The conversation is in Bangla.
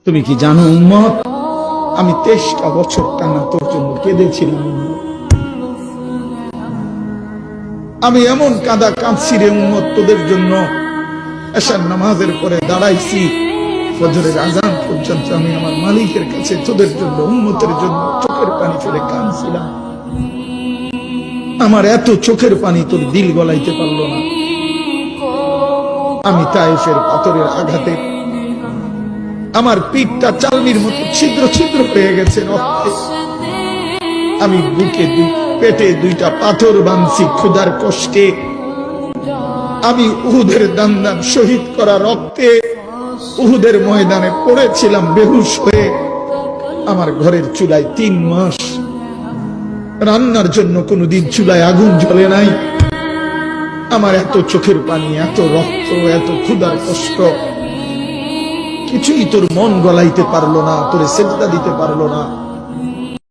তুমি কি জানো উম্মত, আমি 23টা বছর টানা তোর জন্য কেঁদেছিলাম। আমি এমন কাঁদা কাঁদছি রে উম্মত তোদের জন্য। এশার নামাজের পরে দাঁড়াইছি, ফজরের আজান পর্যন্ত আমি আমার মালিকের কাছে তোদের জন্য, উম্মতের জন্য চোখের পানি ফেলে কাঁদছিলাম। আমার এত চোখের পানি তোর দিল গলাইতে পারলো না। আমি তায়েফের পাথরের আঘাতে আমার পিঠটা চালনির মতো ছিদ্র ছিদ্র হয়ে গেছে রক্তে। আমি বুকে পেটে 2টা পাথর বাঁধছি ক্ষুধার কষ্টে। আমি উহুদের দান্দান শহীদ করা রক্তে উহুদের ময়দানে পড়েছিলাম বেহুশ হয়ে। আমার ঘরের চুলায় 3 মাস রান্নার জন্য কোনোদিন চুলায় আগুন জ্বলে নাই। আমার এত চোখের পানি, এত রক্ত, এত ক্ষুধার কষ্ট, কিছুই তোর মন গলাইতে পারলো না, তোরে সেজদা দিতে পারলো না।